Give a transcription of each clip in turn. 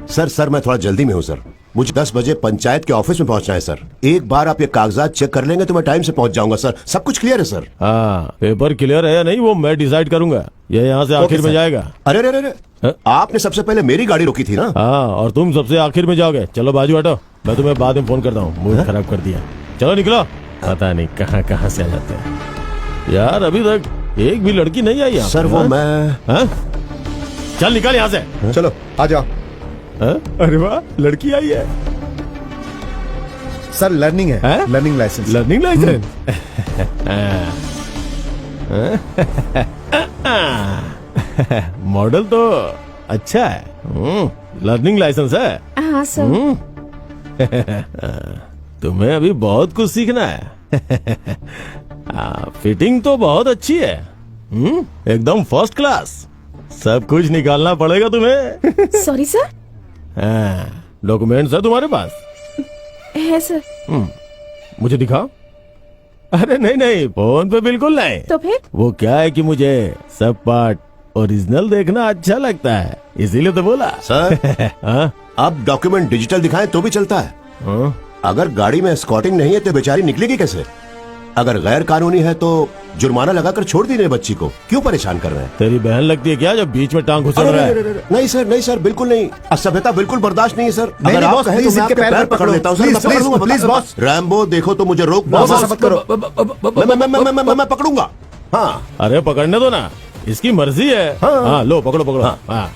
Sir मैं थोड़ा जल्दी में हूँ सर। मुझे 10 बजे पंचायत के ऑफिस में पहुंचना है सर। एक बार आप ये कागजात चेक कर लेंगे तो मैं टाइम से पहुंच जाऊंगा सर। सब कुछ क्लियर है सर। हाँ, पेपर क्लियर है या नहीं वो मैं डिसाइड करूंगा। ये यहाँ से आखिर में जाएगा। अरे अरे अरे, आपने सबसे पहले मेरी गाड़ी रोकी थी ना। हाँ, और तुम सबसे आखिर में जाओगे। चलो बाजू हटो, मैं तुम्हें बाद में फोन करता हूँ। मूड खराब कर दिया। चलो निकलो। पता नहीं कहाँ कहाँ से आ जाते हैं यार। अभी तक एक भी लड़की नहीं आई सर। वो मैं चल निकल यहाँ से। चलो आ जाओ। अरे वाह, लड़की आई है सर। लर्निंग है, learning licence. Learning licence. Model तो अच्छा है। लर्निंग लाइसेंस है। हाँ सर। तुम्हें अभी बहुत कुछ सीखना है। फिटिंग तो बहुत अच्छी है। एकदम फर्स्ट क्लास। सब कुछ निकालना पड़ेगा तुम्हें। Sorry sir. डॉक्यूमेंट्स है तुम्हारे पास? है सर। मुझे दिखाओ। अरे नहीं नहीं, फोन पे बिल्कुल नहीं। तो फिर? वो क्या है कि मुझे सब पार्ट ओरिजिनल देखना अच्छा लगता है, इसीलिए तो बोला। सर अब डॉक्यूमेंट डिजिटल दिखाएं तो भी चलता है। अगर गाड़ी में एस्कॉर्टिंग नहीं है तो बेचारी निकलेगी कैसे? अगर गैर कानूनी है तो जुर्माना लगाकर छोड़ दीजिए बच्ची को। क्यों परेशान कर रहे हैं? तेरी बहन लगती है क्या जब बीच में टांग घुसा रहा है? नहीं सर बिल्कुल नहीं। असभ्यता बिल्कुल बर्दाश्त नहीं है सर। नहीं, अगर नहीं, आप बॉस, कहें प्लीज तो मैं इनके आपके पैर पैर पकड़ पकड़ लो। लेता हूँ सर। प्लीज, मैं पकड़ लूंगा, प्लीज, बॉस। रैम्बो देखो तो मुझे रोक। बॉस, ऐसा मत करो। मैं पकड़ूंगा। हाँ अरे पकड़ने दो ना, इसकी मर्जी है। हाँ लो पकड़ो पकड़ो। हाँ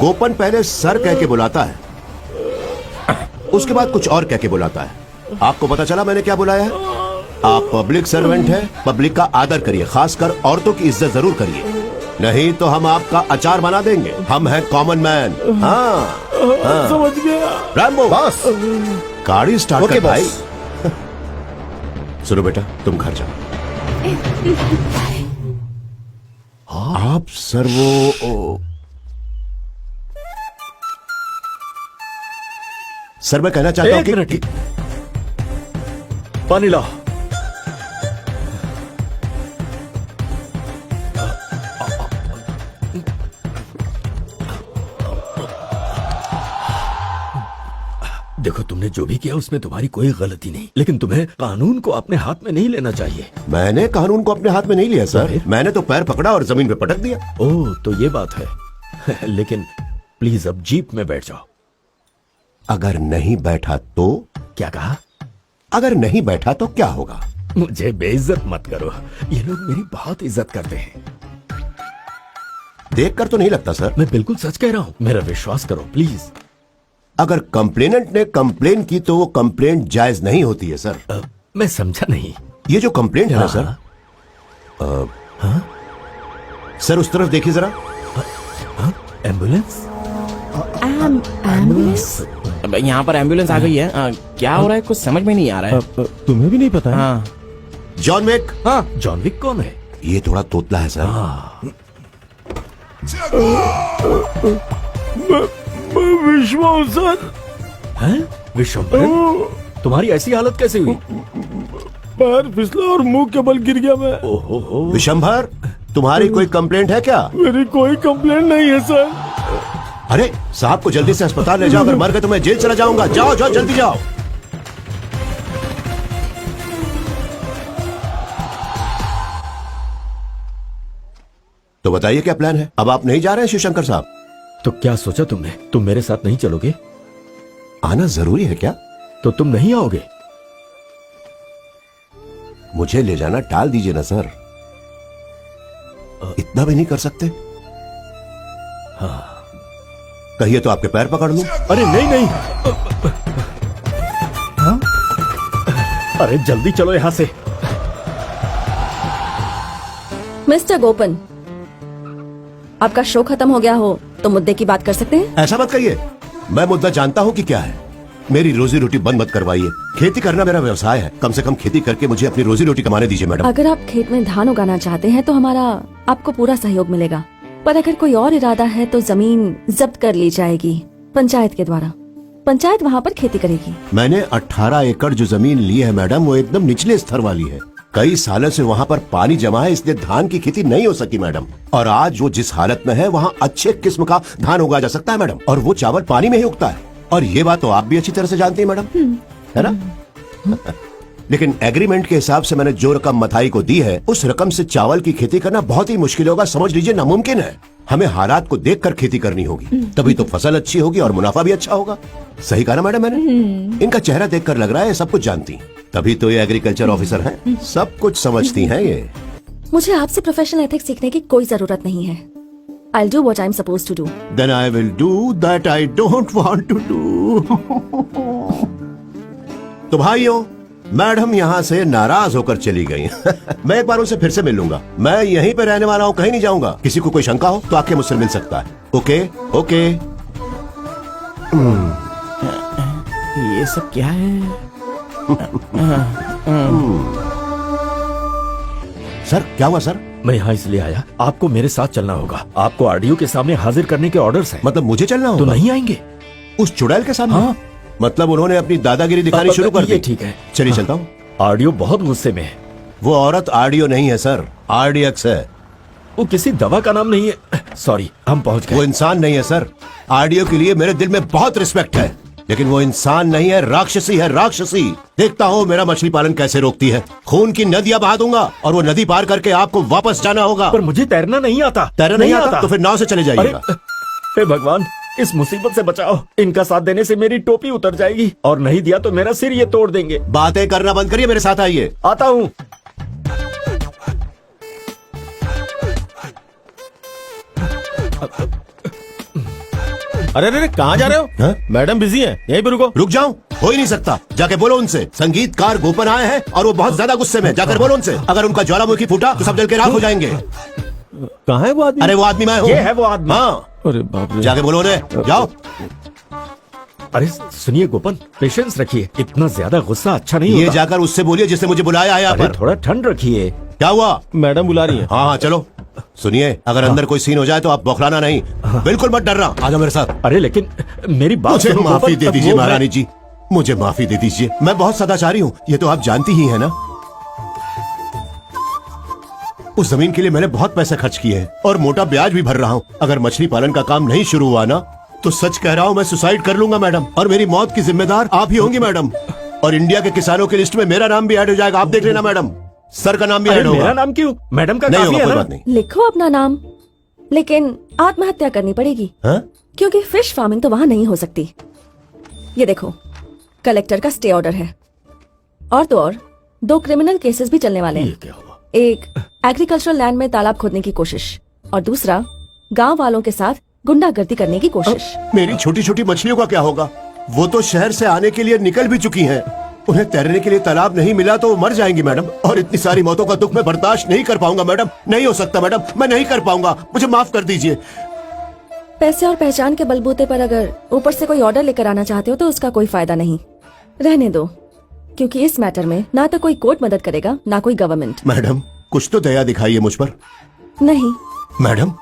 गोपन पहले सर कह के बुलाता है, उसके बाद कुछ और कह के बुलाता है। आपको पता चला मैंने क्या बुलाया है? आप पब्लिक सर्वेंट हैं, पब्लिक का आदर करिए, खासकर औरतों की इज्जत जरूर करिए, नहीं तो हम आपका अचार बना देंगे। हम हैं कॉमन मैन। हाँ समझ गया। रैम्बो बॉस गाड़ी स्टार्ट ओके कर भाई। बॉस। सुनो बेटा, तुम घर जाओ। आप सर वो सर मैं कहना चाहता हूँ कि पानी लाओ। देखो, तुमने जो भी किया उसमें तुम्हारी कोई गलती नहीं, लेकिन तुम्हें कानून को अपने हाथ में नहीं लेना चाहिए। मैंने कानून को अपने हाथ में नहीं लिया सर। मैंने तो पैर पकड़ा और जमीन पे पटक दिया। ओह, तो ये बात है। लेकिन प्लीज अब जीप में बैठ जाओ। अगर नहीं बैठा तो? क्या कहा? अगर नहीं बैठा तो क्या होगा? मुझे बेइज्जत मत करो, ये लोग मेरी बहुत इज्जत करते हैं। देखकर तो नहीं लगता सर। मैं बिल्कुल सच कह रहा हूँ, मेरा विश्वास करो प्लीज। अगर कंप्लेनेंट ने कंप्लेन की तो वो कंप्लेंट जायज नहीं होती है सर। मैं समझा नहीं। ये जो कंप्लेंट है ना सर, सर उस तरफ देखिए जरा। एम्बुलेंस? एम्बुलेंस? यहाँ पर एम्बुलेंस आ गई है। क्या हो रहा है कुछ समझ में नहीं आ रहा है। तुम्हें भी नहीं पता है? हाँ। John Wick. हाँ, जॉन विक कौन है? ये थोड़ा तोतला है सर। विश्वास सर। हैं? विश्वंभर, तुम्हारी ऐसी हालत कैसे हुई? पैर फिसला और मुंह के बल गिर गया मैं। ओहो। विशंभर, तुम्हारी कोई कंप्लेंट है क्या? मेरी कोई कंप्लेंट नहीं है सर। अरे साहब को जल्दी से अस्पताल ले जाओ, अगर मर गए तो मैं जेल चला जाऊंगा। जाओ जाओ जल्दी जाओ। तो बताइए क्या प्लान है? अब आप नहीं जा रहे हैं शिवशंकर साहब? तो क्या सोचा तुमने? तुम मेरे साथ नहीं चलोगे? आना जरूरी है क्या? तो तुम नहीं आओगे? मुझे ले जाना टाल दीजिए ना सर। इतना भी नहीं कर सकते? हाँ। कहिए तो आपके पैर पकड़ लूं। अरे नहीं नहीं। हाँ? अरे जल्दी चलो यहां से। मिस्टर गोपन, आपका शो खत्म हो गया हो तो मुद्दे की बात कर सकते हैं? ऐसा मत कहिए, मैं मुद्दा जानता हूं कि क्या है। मेरी रोजी रोटी बंद मत करवाइए। खेती करना मेरा व्यवसाय है, कम से कम खेती करके मुझे अपनी रोजी रोटी कमाने दीजिए मैडम। अगर आप खेत में धान उगाना चाहते हैं तो हमारा आपको पूरा सहयोग मिलेगा, पर अगर कोई और इरादा है तो जमीन जब्त कर ली जाएगी पंचायत के द्वारा। पंचायत वहाँ पर खेती करेगी। मैंने 18 एकड़ जो जमीन ली है मैडम, वो एकदम निचले स्तर वाली है। कई सालों से वहाँ पर पानी जमा है, इसलिए धान की खेती नहीं हो सकी मैडम। और आज वो जिस हालत में है, वहाँ अच्छे किस्म का धान उगाया जा सकता है मैडम, और वो चावल पानी में ही उगता है। और ये बात तो आप भी अच्छी तरह से जानती हैं मैडम, है ना? लेकिन एग्रीमेंट के हिसाब से मैंने जो रकम मथाई को दी है, उस रकम से चावल की खेती करना बहुत ही मुश्किल होगा, समझ लीजिए नामुमकिन है। हमें हालात को देखकर खेती करनी होगी, तभी तो फसल अच्छी होगी और मुनाफा भी अच्छा होगा। सही कहा ना मैडम मैंने? इनका चेहरा देखकर लग रहा है सब कुछ जानती, तभी तो ये एग्रीकल्चर ऑफिसर हैं, सब कुछ समझती हैं ये। मुझे आपसे प्रोफेशनल एथिक्स सीखने की कोई जरूरत नहीं है। I'll do what I'm supposed to do. Then I will do that I don't want to do. तो भाइयों, मैडम यहाँ से नाराज होकर चली गई। मैं एक बार उनसे फिर से मिल लूंगा। मैं यहीं पे रहने वाला हूँ, कहीं नहीं जाऊंगा। किसी को कोई शंका हो तो आके मुझसे मिल सकता है। Okay okay. ये सब क्या है? सर क्या हुआ सर? मैं यहाँ इसलिए आया, आपको मेरे साथ चलना होगा। आपको आरडीओ के सामने हाजिर करने के ऑर्डर्स हैं। मतलब मुझे चलना तो होगा? नहीं आएंगे? उस चुड़ैल के सामने? हाँ। मतलब उन्होंने अपनी दादागिरी दिखानी शुरू कर दी? ये ठीक है। चलिए चलता हूँ। आरडीओ बहुत गुस्से में है। वो औरत आरडीओ नहीं है सर, आरडीएक्स है। वो किसी दवा का नाम नहीं है। सॉरी, हम पहुंच वो गए। इंसान नहीं है सर। आरडीओ के लिए मेरे दिल में बहुत रिस्पेक्ट है, लेकिन वो इंसान नहीं है, राक्षसी है, राक्षसी। देखता हूँ मेरा मछली पालन कैसे रोकती है। खून की नदियां बहा दूंगा और वो नदी पार करके आपको वापस जाना होगा। पर मुझे तैरना नहीं आता। तैरना नहीं आता तो फिर नाव से चले अरे, जाइएगा। हे भगवान, इस मुसीबत से बचाओ। इनका साथ देने से मेरी टोपी उतर जाएगी, और नहीं दिया तो मेरा सिर ये तोड़ देंगे। बातें करना बंद करिए, मेरे साथ आइए। आता हूँ। अरे अरे कहाँ जा रहे हो? हाँ? मैडम बिजी हैं, यहीं पे रुको। रुक जाऊं? हो ही नहीं सकता। जाके बोलो उनसे, संगीतकार गोपन आए हैं और वो बहुत ज्यादा गुस्से में। जाकर बोलो उनसे, अगर उनका ज्वालामुखी फूटा तो सब जल के राख हो जाएंगे। कहाँ है वो आदमी? अरे वो आदमी मैं हूँ। ये है वो आदमी। हाँ, अरे बाप रे। जाके बोलो उन्हें, जाओ। अरे सुनिए गोपन, पेशेंस रखिए। इतना ज्यादा गुस्सा अच्छा नहीं ये होता। जाकर उससे बोलिए जिसने मुझे बुलाया है यहाँ अरे पर। थोड़ा ठंड रखिए। क्या हुआ? मैडम बुला रही हैं। हाँ हाँ चलो। सुनिए, अगर अंदर कोई सीन हो जाए तो आप बौखलाना नहीं, बिल्कुल मत डरना। आ जाओ मेरे साथ। अरे लेकिन मेरी बात मुझे सुनो माफी गोपन, दे दीजिए वो मैं- महारानी जी, मुझे माफी दे दीजिए। मैं बहुत सदाचारी हूँ, ये तो आप जानती ही है ना। उस जमीन के लिए मैंने बहुत पैसे खर्च किए हैं और मोटा ब्याज भी भर रहा हूँ। अगर मछली पालन का काम नहीं शुरू हुआ ना, तो सच कह रहा हूँ मैं सुसाइड कर लूंगा मैडम, और मेरी मौत की जिम्मेदार आप ही होंगी मैडम। और इंडिया के किसानों की लिस्ट में मेरा नाम भी ऐड हो जाएगा, आप देख लेना मैडम। सर का नाम भी अरे ऐड मेरा होगा। नाम क्यों? मैडम का नहीं काफी होगा, है कोई ना? बात नहीं। लिखो अपना नाम, लेकिन आत्महत्या करनी पड़ेगी, हाँ? क्योंकि फिश फार्मिंग तो वहाँ नहीं हो सकती। ये देखो, कलेक्टर का स्टे ऑर्डर है, और तो और 2 क्रिमिनल केसेस भी चलने वाले ये हैं। क्या हुआ? एक एग्रीकल्चरल लैंड में तालाब खोदने की कोशिश, और दूसरा गांव वालों के साथ गुंडागर्दी करने की कोशिश। मेरी छोटी छोटी मछलियों का क्या होगा? वो तो शहर से आने के लिए निकल भी चुकी हैं। उन्हें तैरने के लिए तालाब नहीं मिला तो वो मर जाएंगी मैडम, और इतनी सारी मौतों का दुख मैं बर्दाश्त नहीं कर पाऊंगा मैडम। नहीं हो सकता मैडम, मैं नहीं कर पाऊंगा, मुझे माफ कर दीजिए। पैसे और पहचान के बलबूते पर अगर ऊपर से कोई ऑर्डर लेकर आना चाहते हो तो उसका कोई फायदा नहीं। रहने दो, क्योंकि इस मैटर में ना तो कोई कोर्ट मदद करेगा ना कोई गवर्नमेंट। मैडम कुछ तो दया दिखाइए मुझ पर। नहीं, मैडम,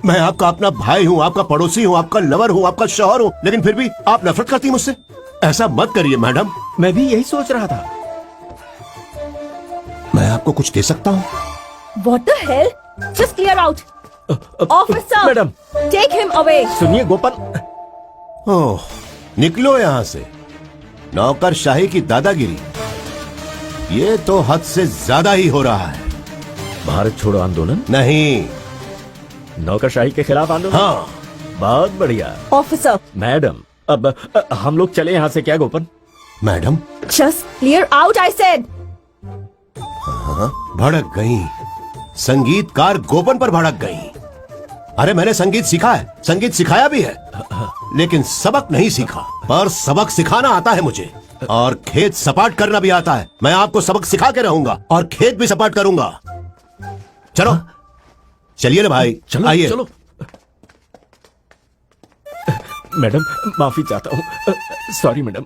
मैं आपका अपना भाई हूँ, आपका पड़ोसी हूँ, आपका लवर हूँ, आपका शौहर हूँ, लेकिन फिर भी आप नफरत करती हैं मुझसे। ऐसा मत करिए मैडम। मैं भी यही सोच रहा था। मैं आपको कुछ दे सकता हूँ? What the hell? Just clear out. Officer, madam. Take him away. सुनिए गोपन, ओह, निकलो यहाँ से। नौकरशाही की दादागिरी, ये तो हद से ज्यादा ही हो रहा है। भारत छोड़ो आंदोलन, नहीं। नौकरशाही के खिलाफ आंदोलन। हाँ, बहुत बढ़िया। ऑफिसर, मैडम, अब हम लोग चले यहाँ से क्या Gopan? Madam just clear out I said. भड़क गई, संगीतकार गोपन पर भड़क गई। अरे मैंने संगीत सीखा है, संगीत सिखाया भी है, लेकिन सबक नहीं सीखा। पर सबक सिखाना आता है मुझे, और खेत सपाट करना भी आता है। मैं आपको सबक सिखा के रहूंगा और खेत भी सपाट करूंगा। चलो चलिए ना भाई, चलो आइए। चलो। मैडम माफी चाहता हूँ, सॉरी मैडम।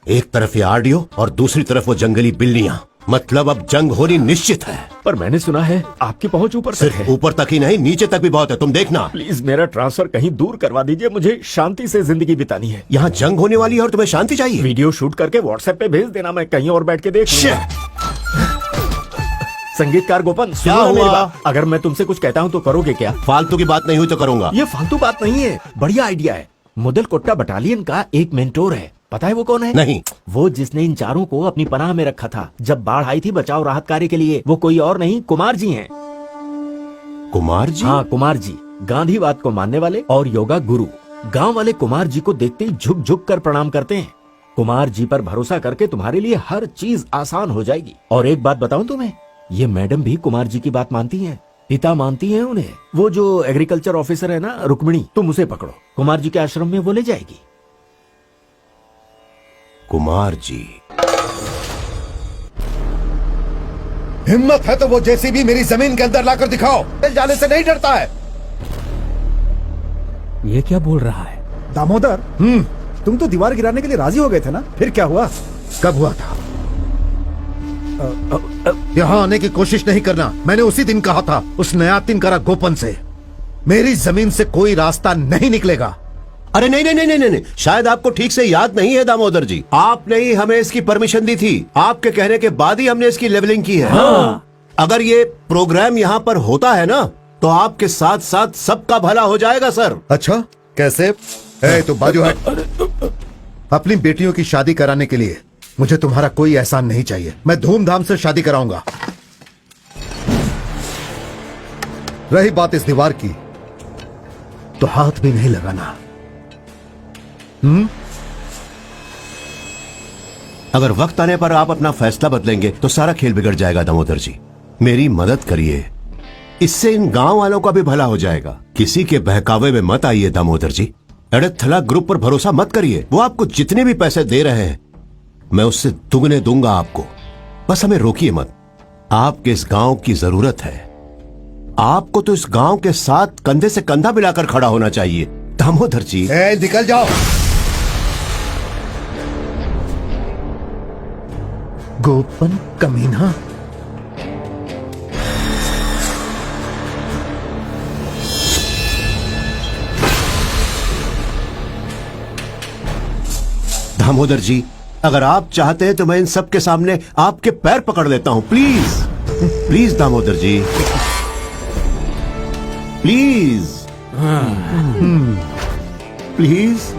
एक तरफ ये आरडीओ और दूसरी तरफ वो जंगली बिल्लियां। मतलब अब जंग होनी निश्चित है। पर मैंने सुना है आपकी पहुंच ऊपर तक सिर्फ है। ऊपर तक ही नहीं, नीचे तक भी बहुत है, तुम देखना। प्लीज मेरा ट्रांसफर कहीं दूर करवा दीजिए, मुझे शांति से जिंदगी बितानी है। यहाँ जंग होने वाली है और तुम्हें शांति चाहिए। वीडियो शूट करके व्हाट्सएप पे भेज देना, मैं कहीं और बैठ के देख लूंगा। संगीतकार गोपन, सुनो क्या ना मेरी हुआ? बात। अगर मैं तुमसे कुछ कहता हूँ तो करोगे क्या? फालतू की बात नहीं हुई तो करूंगा। ये फालतू बात नहीं है, बढ़िया आइडिया है। मुदल कोट्टा बटालियन का एक मेंटोर है, पता है वो कौन है? नहीं। वो जिसने इन चारों को अपनी पनाह में रखा था जब बाढ़ आई थी बचाव राहत कार्य के लिए। वो कोई और नहीं, कुमार जी हैं। कुमार जी? हाँ, कुमार जी गांधीवाद को मानने वाले और योगा गुरु। गांव वाले कुमार जी को देखते ही झुक झुक कर प्रणाम करते हैं। कुमार जी पर भरोसा करके तुम्हारे लिए हर चीज आसान हो जाएगी। और एक बात बताऊं तुम्हें, ये मैडम भी कुमार जी की बात मानती हैं, पिता मानती हैं उन्हें। वो जो एग्रीकल्चर ऑफिसर है ना रुक्मिणी, तुम उसे पकड़ो, कुमार जी के आश्रम में वो ले जाएगी। कुमार जी? हिम्मत है तो वो जेसीबी मेरी जमीन के अंदर लाकर दिखाओ। मिल जाने से नहीं डरता है। ये क्या बोल रहा है? दामोदर, तुम तो दीवार गिराने के लिए राजी हो गए थे ना, फिर क्या हुआ? कब हुआ था? यहाँ आने की कोशिश नहीं करना। मैंने उसी दिन कहा था उस नया तिनकरा गोपन से, मेरी जमीन से कोई रास्ता नहीं निकलेगा। अरे नहीं नहीं नहीं नहीं नहीं, शायद आपको ठीक से याद नहीं है दामोदर जी। आपने ही हमें इसकी परमिशन दी थी। आपके कहने के बाद ही हमने इसकी लेवलिंग की है। हाँ। अगर ये प्रोग्राम यहाँ पर होता है ना तो आपके साथ साथ सबका भला हो जाएगा सर। अच्छा, कैसे? तो बाजू हट। अपनी बेटियों की शादी कराने के लिए मुझे तुम्हारा कोई एहसान नहीं चाहिए। मैं धूमधाम से शादी कराऊंगा। रही बात इस दीवार की, तो हाथ भी नहीं लगाना। अगर वक्त आने पर आप अपना फैसला बदलेंगे तो सारा खेल बिगड़ जाएगा दामोदर जी। मेरी मदद करिए, इससे इन गांव वालों का भी भला हो जाएगा। किसी के बहकावे में मत आइए दामोदर जी। एड़थला ग्रुप पर भरोसा मत करिए। वो आपको जितने भी पैसे दे रहे हैं मैं उससे दुगने दूंगा आपको। बस हमें रोकिए मत। आपके इस गांव की जरूरत है। आपको तो इस गांव के साथ कंधे से कंधा मिलाकर खड़ा होना चाहिए दामोदर जी। निकल जाओ। गोपन कमीना। दामोदर जी, अगर आप चाहते हैं तो मैं इन सब के सामने आपके पैर पकड़ लेता हूं। Please please Damodar ji, please please.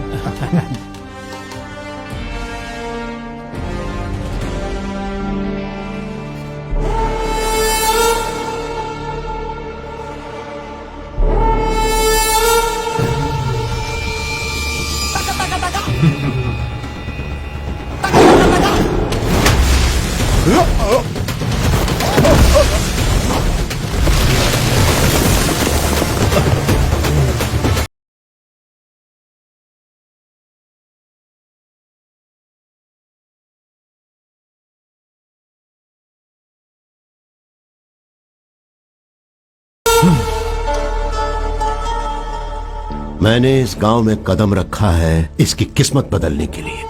मैंने इस गांव में कदम रखा है इसकी किस्मत बदलने के लिए,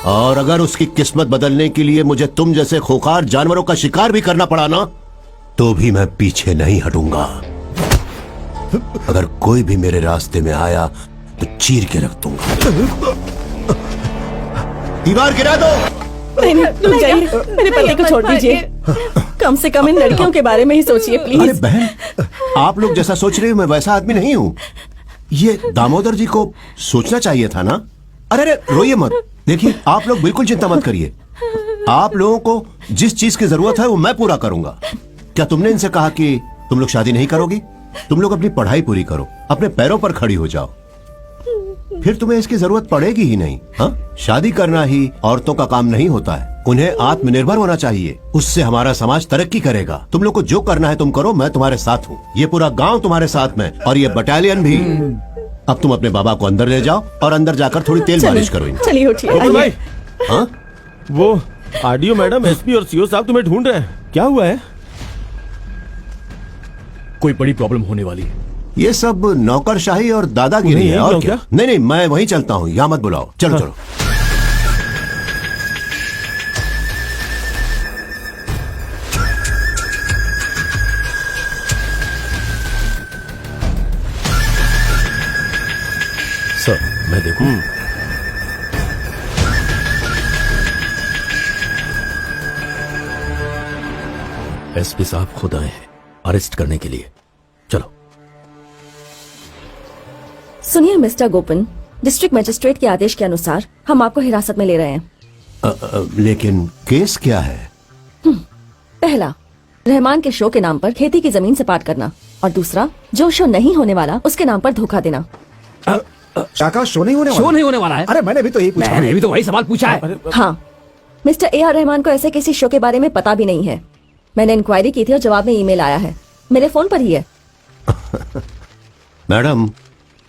और अगर उसकी किस्मत बदलने के लिए मुझे तुम जैसे खूंखार जानवरों का शिकार भी करना पड़ा ना तो भी मैं पीछे नहीं हटूंगा। अगर कोई भी मेरे रास्ते में आया तो चीर के रख दूंगा। दीवार गिरा दो। नहीं नहीं, रुक जाइए। मेरे पति को छोड़ दीजिए। कम से कम इन लड़कियों के बारे में ही सोचिए अरे प्लीज। बहन, आप लोग जैसा सोच रहे हो मैं वैसा आदमी नहीं हूँ। ये दामोदर जी को सोचना चाहिए था ना। अरे अरे रोइए मत। देखिए, आप लोग बिल्कुल चिंता मत करिए। आप लोगों को जिस चीज की जरूरत है वो मैं पूरा करूंगा। क्या तुमने इनसे कहा कि तुम लोग शादी नहीं करोगी? तुम लोग अपनी पढ़ाई पूरी करो, अपने पैरों पर खड़ी हो जाओ, फिर तुम्हें इसकी जरूरत पड़ेगी ही नहीं। हाँ, शादी करना ही औरतों का काम नहीं होता है। उन्हें आत्मनिर्भर होना चाहिए, उससे हमारा समाज तरक्की करेगा। तुम लोग को जो करना है तुम करो, मैं तुम्हारे साथ हूँ। ये पूरा गांव तुम्हारे साथ में, और ये बटालियन भी। अब तुम अपने बाबा को अंदर ले जाओ और अंदर जाकर थोड़ी तेल मालिश करो इनको। चलिए उठिए, गोकुल भाई, आइए। हाँ? वो आरडीओ मैडम, एसपी और सीओ साहब तुम्हें ढूंढ रहे हैं। क्या हुआ है? कोई बड़ी प्रॉब्लम होने वाली है। ये सब नौकरशाही और दादागिरी नहीं, है, यही और बुलाऊं क्या? क्या? नहीं नहीं, मैं वहीं चलता हूँ, यहाँ मत बुलाओ। चलो चलो। मैं देखूं। एसपी साहब खुद आए हैं अरेस्ट करने के लिए। चलो। सुनिए मिस्टर गोपन, डिस्ट्रिक्ट मजिस्ट्रेट के आदेश के अनुसार हम आपको हिरासत में ले रहे हैं। लेकिन केस क्या है? पहला, रहमान के शो के नाम पर खेती की जमीन सपाट करना, और दूसरा, जो शो नहीं होने वाला उसके नाम पर धोखा देना। शाका शो नहीं होने शो नहीं होने वाला है। अरे मैंने भी तो यही पूछा। मैंने भी तो वही सवाल पूछा है। हाँ, मिस्टर AR रहमान को ऐसे किसी शो के बारे में पता भी नहीं है। मैंने इंक्वायरी की थी और जवाब में ईमेल आया है, मेरे फोन पर ही है। मैडम,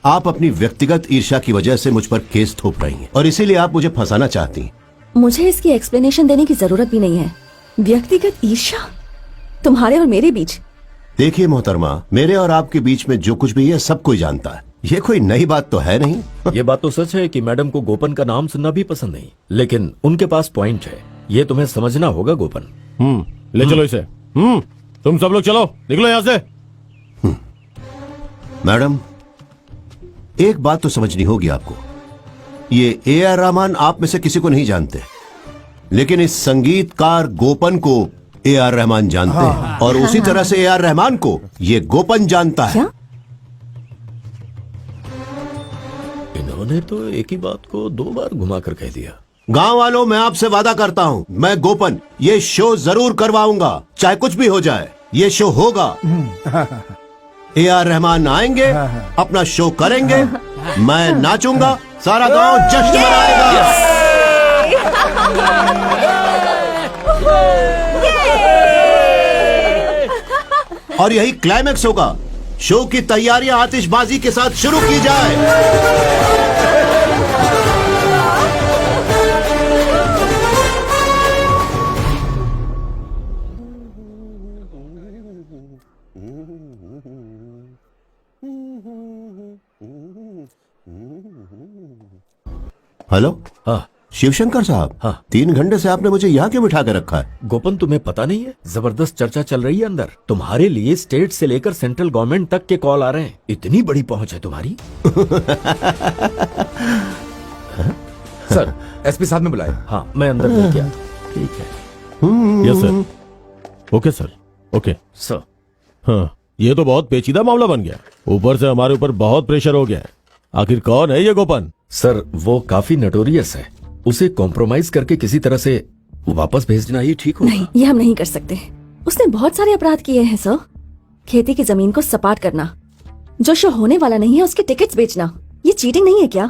आप अपनी व्यक्तिगत ईर्ष्या की वजह से मुझ पर केस थोप रही हैं और इसीलिए आप मुझे फंसाना चाहती हैं। मुझे इसकी एक्सप्लेनेशन देने की जरूरत भी नहीं है। व्यक्तिगत ईर्ष्या तुम्हारे और मेरे बीच? देखिए मोहतरमा, मेरे और आपके बीच में जो कुछ भी है सब कोई जानता है। ये कोई नई बात तो है नहीं। ये बात तो सच है कि मैडम को गोपन का नाम सुनना भी पसंद नहीं, लेकिन उनके पास पॉइंट है। ये तुम्हें समझना होगा गोपन। ले चलो इसे। तुम सब लोग चलो, निकलो यहाँ से। मैडम, एक बात तो समझनी होगी आपको। ये AR रहमान आप में से किसी को नहीं जानते, लेकिन इस संगीतकार गोपन को AR रहमान जानते हैं, और उसी तरह से AR रहमान को ये गोपन जानता है। क्या? इन्होंने तो एक ही बात को 2 बार घुमा कर कह दिया। गांव वालों, मैं आपसे वादा करता हूं, मैं गोपन ये शो जरूर करवाऊंगा, चाहे कुछ भी हो जाए। ये शो होगा। AR रहमान आएंगे, अपना शो करेंगे, मैं नाचूंगा, सारा गांव जश्न मनाएगा। और यही क्लाइमेक्स होगा। शो की तैयारियां आतिशबाजी के साथ शुरू की जाए। हेलो। हाँ शिवशंकर साहब। हाँ। 3 घंटे से आपने मुझे यहाँ क्यों बिठा के रखा है? गोपन, तुम्हें पता नहीं है, जबरदस्त चर्चा चल रही है अंदर। तुम्हारे लिए स्टेट से लेकर सेंट्रल गवर्नमेंट तक के कॉल आ रहे हैं। इतनी बड़ी पहुंच है तुम्हारी। सर, एसपी साहब ने बुलाया। हाँ, मैं अंदर लेके आता हूं। ठीक है। Yes sir. Okay sir, okay sir. हाँ, ये तो बहुत पेचीदा मामला बन गया। ऊपर से हमारे ऊपर बहुत प्रेशर हो गया है। आखिर कौन है ये गोपन? सर, वो काफी नटोरियस है। उसे कॉम्प्रोमाइज करके किसी तरह से वापस भेजना ही ठीक होगा। नहीं, ये हम नहीं कर सकते। उसने बहुत सारे अपराध किए हैं सर। खेती की जमीन को सपाट करना, जो शो होने वाला नहीं है उसके टिकट्स बेचना, ये चीटिंग नहीं है क्या?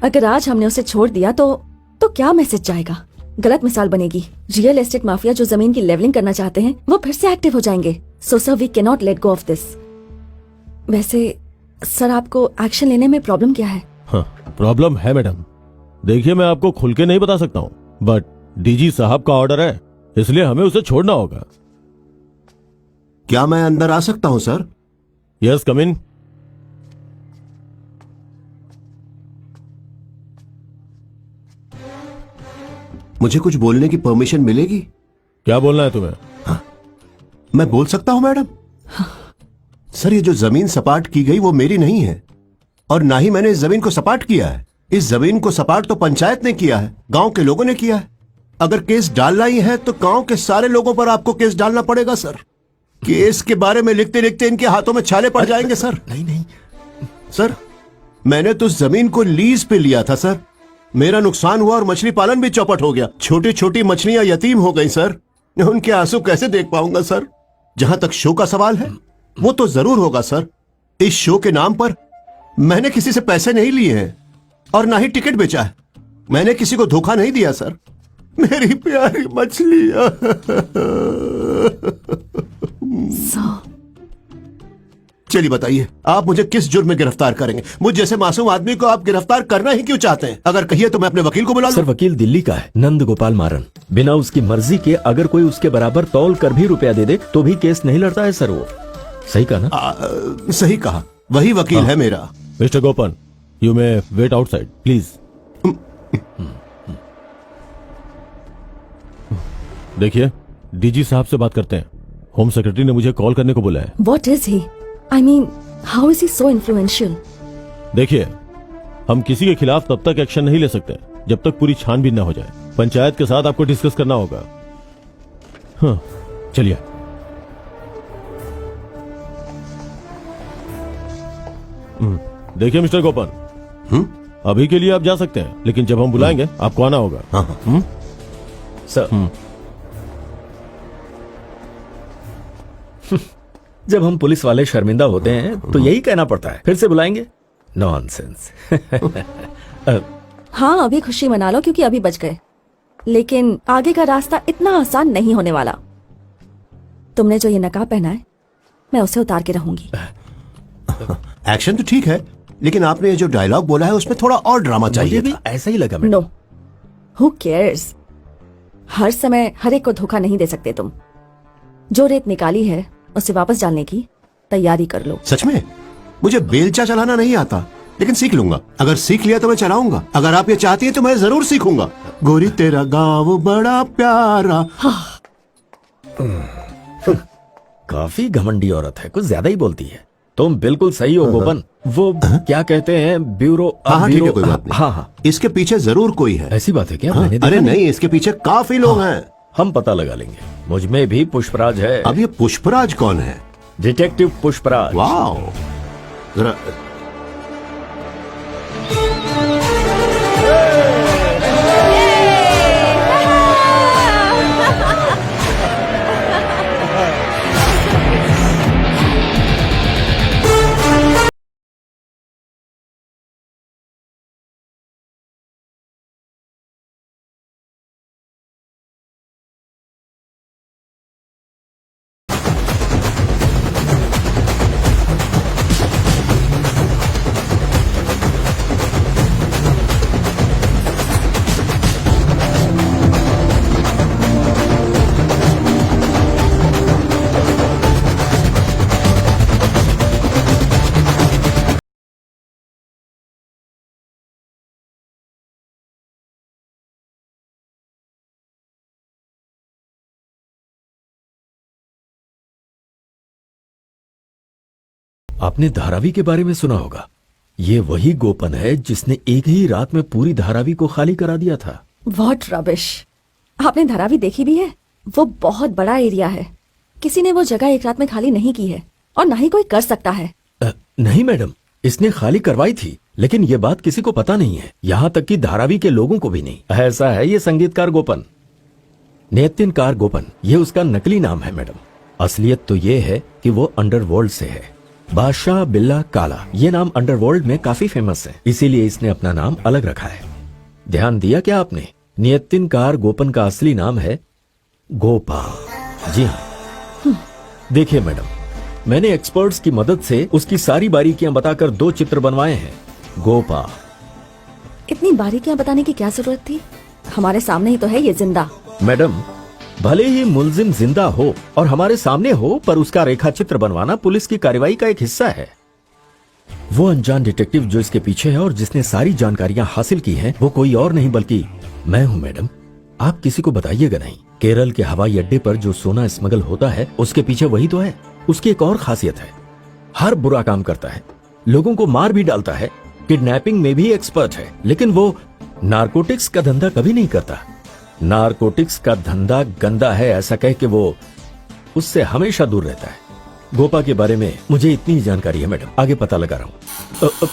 अगर आज हमने उसे छोड़ दिया तो क्या मैसेज जाएगा? गलत मिसाल बनेगी। रियल एस्टेट माफिया जो जमीन की लेवलिंग करना चाहते हैं वो फिर से एक्टिव हो जाएंगे। So sir, we can not let go of this. वैसे सर, आपको एक्शन लेने में प्रॉब्लम क्या है? हाँ, प्रॉब्लम है मैडम। देखिए, मैं आपको खुल के नहीं बता सकता हूँ, बट DG साहब का ऑर्डर है, इसलिए हमें उसे छोड़ना होगा। क्या मैं अंदर आ सकता हूं सर? यस, कम इन। मुझे कुछ बोलने की परमिशन मिलेगी? क्या बोलना है तुम्हें? मैं बोल सकता हूं मैडम? सर, ये जो जमीन सपाट की गई वो मेरी नहीं है, और ना ही मैंने इस जमीन को सपाट किया है। इस जमीन को सपाट तो पंचायत ने किया है, गांव के लोगों ने किया है। अगर केस डालना ही है तो गांव के सारे लोगों पर आपको केस डालना पड़ेगा सर। केस के बारे में लिखते लिखते इनके हाथों में छाले पड़ जाएंगे सर। नहीं नहीं सर, मैंने तो उस जमीन को लीज पे लिया था सर। मेरा नुकसान हुआ और मछली पालन भी चौपट हो गया। छोटी छोटी मछलियां यतीम हो गई सर। उनके आंसू कैसे देख पाऊंगा सर? जहां तक शो का सवाल है, वो तो जरूर होगा सर। इस शो के नाम पर मैंने किसी से पैसे नहीं लिए हैं और ना ही टिकट बेचा है। मैंने किसी को धोखा नहीं दिया सर। मेरी प्यारी मछलियां। चलिए बताइए, आप मुझे किस जुर्म में गिरफ्तार करेंगे? मुझ जैसे मासूम आदमी को आप गिरफ्तार करना ही क्यों चाहते हैं? अगर कहिए तो मैं अपने वकील को बुला सर, लूं। वकील दिल्ली का है, नंद गोपाल मारन। बिना उसकी मर्जी के अगर कोई उसके बराबर तौल कर भी रुपया दे दे तो भी केस नहीं लड़ता है सर वो। सही कहा ना? सही कहा, वही वकील है मेरा। Mister Gopan, you may wait outside please. देखिए, DG साहब से बात करते हैं। होम सेक्रेटरी ने मुझे कॉल करने को बोला है। What is he? I mean, how is he so influential? देखिए, हम किसी के खिलाफ तब तक एक्शन नहीं ले सकते जब तक पूरी छानबीन न हो जाए। पंचायत के साथ आपको डिस्कस करना होगा। हाँ, चलिए। देखिए मिस्टर गोपन, अभी के लिए आप जा सकते हैं, लेकिन जब हम बुलाएंगे आपको आना होगा। हाँ। सर, जब हम पुलिस वाले शर्मिंदा होते हैं तो यही कहना पड़ता है, फिर से बुलाएंगे। नॉनसेंस। हाँ, अभी खुशी मना लो क्योंकि अभी बच गए, लेकिन आगे का रास्ता इतना आसान नहीं होने वाला। तुमने जो ये नकाब पहना है, मैं उसे उतार के रहूंगी। एक्शन तो ठीक है, लेकिन आपने ये जो डायलॉग बोला है उसमें थोड़ा और ड्रामा चाहिए भी था। ऐसा ही लगा मैडम। No, who cares. हर समय हर एक को धोखा नहीं दे सकते तुम। जो रेत निकाली है उसे वापस डालने की तैयारी कर लो। सच में मुझे बेलचा चलाना नहीं आता, लेकिन सीख लूंगा। अगर सीख लिया तो मैं चलाऊंगा। अगर आप ये चाहती हैं तो मैं जरूर सीखूंगा। गोरी तेरा गाँव बड़ा प्यारा। काफी घमंडी औरत है, कुछ ज्यादा ही बोलती है। तुम बिल्कुल सही हो गोपन। वो क्या कहते हैं, ब्यूरो। हाँ ठीक है, कोई बात नहीं। हाँ, इसके पीछे जरूर कोई है। ऐसी बात है क्या? हाँ, मैंने देखा अरे नहीं, इसके पीछे काफी लोग हैं। हम पता लगा लेंगे। मुझ में भी पुष्पराज है। अब ये पुष्पराज कौन है? डिटेक्टिव पुष्पराज। वाह, जरा आपने धारावी के बारे में सुना होगा। ये वही गोपन है जिसने एक ही रात में पूरी धारावी को खाली करा दिया था। What rubbish. आपने धारावी देखी भी है? वो बहुत बड़ा एरिया है। किसी ने वो जगह एक रात में खाली नहीं की है, और ना ही कोई कर सकता है। नहीं मैडम, इसने खाली करवाई थी, लेकिन ये बात किसी को पता नहीं है, यहाँ तक कि धारावी के लोगों को भी नहीं। ऐसा है ये संगीतकार गोपन, नियतिनकार गोपन, ये उसका नकली नाम है मैडम। असलियत तो ये है कि वो अंडरवर्ल्ड से है। बादशाह बिल्ला काला, ये नाम अंडरवर्ल्ड में काफी फेमस है, इसीलिए इसने अपना नाम अलग रखा है। ध्यान दिया क्या आपने? नियतिनकार गोपन का असली नाम है गोपाल। जी हाँ। देखिए मैडम, मैंने एक्सपर्ट्स की मदद से उसकी सारी बारीकियां बताकर 2 चित्र बनवाए हैं। गोपा। इतनी बारीकियां बताने की क्या जरूरत थी? हमारे सामने ही तो है ये जिंदा। मैडम, भले ही मुलजिम जिंदा हो और हमारे सामने हो, पर उसका रेखा चित्र बनवाना पुलिस की कार्रवाई का एक हिस्सा है। वो अनजान डिटेक्टिव जो इसके पीछे है और जिसने सारी जानकारियां हासिल की हैं, वो कोई और नहीं बल्कि मैं हूं मैडम। आप किसी को बताइएगा नहीं। केरल के हवाई अड्डे पर जो सोना स्मगल होता है, उसके पीछे वही तो है। उसकी एक और खासियत है, हर बुरा काम करता है, लोगों को मार भी डालता है, किडनैपिंग में भी एक्सपर्ट है, लेकिन वो नारकोटिक्स का धंधा कभी नहीं करता। नारकोटिक्स का धंधा गंदा है ऐसा कह के वो उससे हमेशा दूर रहता है। गोपा के बारे में मुझे इतनी ही जानकारी है मैडम, आगे पता लगा रहा हूं।